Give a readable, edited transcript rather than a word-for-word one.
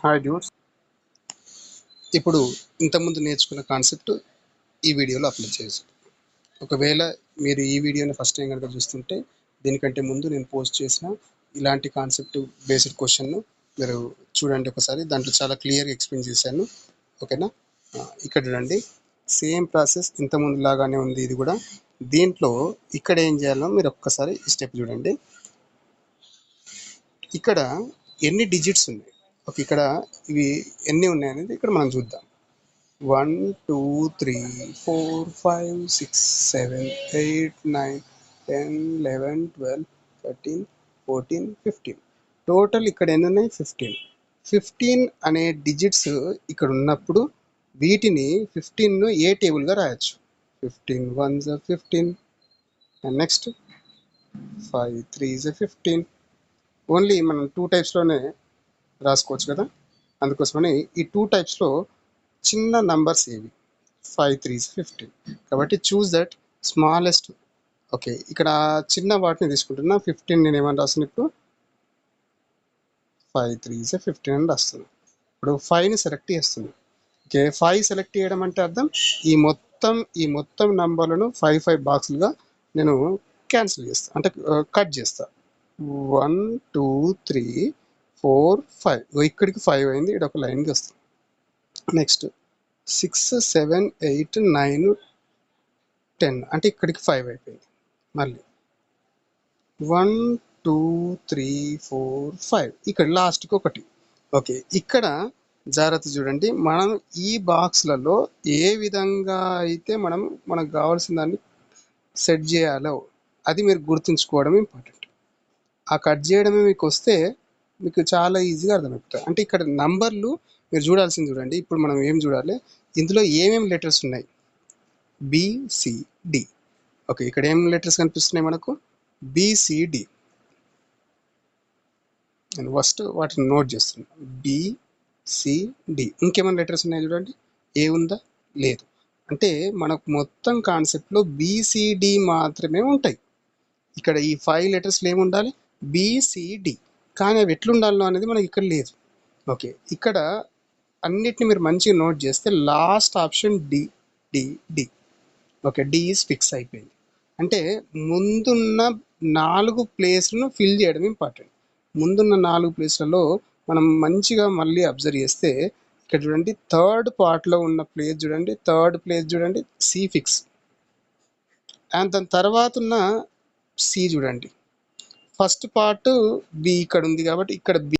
Hi dudes. ఇప్పుడు ఇంతకుముందు నేర్చుకున్న కాన్సెప్ట్ ఈ వీడియోలో అప్లై చేయొచ్చు. ఒకవేళ మీరు ఈ వీడియోని ఫస్ట్ టైం కనుక చూస్తుంటే దీనికంటే ముందు నేను పోస్ట్ చేసిన ఇలాంటి కాన్సెప్ట్ బేస్డ్ క్వశ్చన్ను మీరు చూడండి ఒకసారి. దాంట్లో చాలా క్లియర్గా ఎక్స్ప్లెయిన్ చేశాను. ఓకేనా? ఇక్కడ చూడండి, సేమ్ ప్రాసెస్ ఇంతకుముందు లాగానే ఉంది ఇది కూడా. దీంట్లో ఇక్కడ ఏం చేయాలో మీరు ఒక్కసారి ఈ స్టెప్ చూడండి. ఇక్కడ ఎన్ని డిజిట్స్ ఉన్నాయి, ఓకే, ఇక్కడ ఇవి ఎన్ని ఉన్నాయి అనేది ఇక్కడ మనం చూద్దాం. 1 2 3 4 5 6 7 8 9 10 11 12 13 14 15. టోటల్ ఇక్కడ ఎన్ని ఉన్నాయి? 15 అనే డిజిట్స్ ఇక్కడ ఉన్నప్పుడు వీటిని 15ను ఏ టేబుల్గా రాయొచ్చు? 15 1s 15 and next 5 3s 15. Only మనం 2 టైప్స్లోనే రాసుకోవచ్చు కదా. అందుకోసమని ఈ 2 టైప్స్లో చిన్న నంబర్స్ ఏవి? 5 3s 15. కాబట్టి చూస్ దట్ స్మాలెస్ట్. ఓకే, ఇక్కడ చిన్న వాటిని తీసుకుంటున్నా. 15 నేను ఏమని రాస్తాను ఇప్పుడు? 5 3s 15 అని రాస్తున్నాను. ఇప్పుడు 5ని సెలెక్ట్ చేస్తున్నాను. ఓకే, 5 సెలెక్ట్ చేయడం అంటే అర్థం ఈ మొత్తం నంబర్లను 5 5 బాక్సులుగా నేను క్యాన్సిల్ చేస్తాను, అంటే కట్ చేస్తాను. 1 2 3 4 5. ఇక్కడికి 5 అయింది, ఇక్కడ ఒక లైన్కి వస్తుంది. నెక్స్ట్ 6 7 8 9 10, అంటే ఇక్కడికి 5 అయిపోయింది. మళ్ళీ 1 2 3 4 5, ఇక్కడ లాస్ట్కి ఒకటి. ఓకే, ఇక్కడ జాగ్రత్త చూడండి, మనం ఈ బాక్స్లలో ఏ విధంగా అయితే మనకు కావాల్సిన దాన్ని సెట్ చేయాలో అది మీరు గుర్తుంచుకోవడం ఇంపార్టెంట్. ఆ కట్ చేయడమే మీకు వస్తే మీకు చాలా ఈజీగా అర్థమవుతుంది. అంటే ఇక్కడ నంబర్లు మీరు చూడాల్సింది చూడండి. ఇప్పుడు మనం ఏం చూడాలి, ఇందులో ఏమేమి లెటర్స్ ఉన్నాయి? BCD. ఓకే, ఇక్కడ ఏం లెటర్స్ కనిపిస్తున్నాయి మనకు? BCD. నేను ఫస్ట్ వాటిని నోట్ చేస్తున్నాను. BCD. ఇంకేమైనా లెటర్స్ ఉన్నాయి చూడండి. ఏ ఉందా? లేదు. అంటే మనకు మొత్తం కాన్సెప్ట్లో BCD మాత్రమే ఉంటాయి. ఇక్కడ ఈ 5 లెటర్స్లో ఏముండాలి? BCD. కానీ అవి ఎట్లుండాలో అనేది మనకి ఇక్కడ లేదు. ఓకే, ఇక్కడ అన్నిటిని మీరు మంచిగా నోట్ చేస్తే last option D. Okay, D is fix అయిపోయింది. అంటే ముందున్న 4 ప్లేస్లను ఫిల్ చేయడం ఇంపార్టెంట్. ముందున్న 4 ప్లేస్లలో మనం మంచిగా మళ్ళీ అబ్జర్వ్ చేస్తే ఇక్కడ చూడండి, థర్డ్ పార్ట్లో ఉన్న ప్లేస్ చూడండి, థర్డ్ ప్లేస్ చూడండి, C ఫిక్స్. అండ్ దాని తర్వాత ఉన్న C చూడండి, ఫస్ట్ పార్ట్ B ఇక్కడ ఉంది కాబట్టి ఇక్కడ B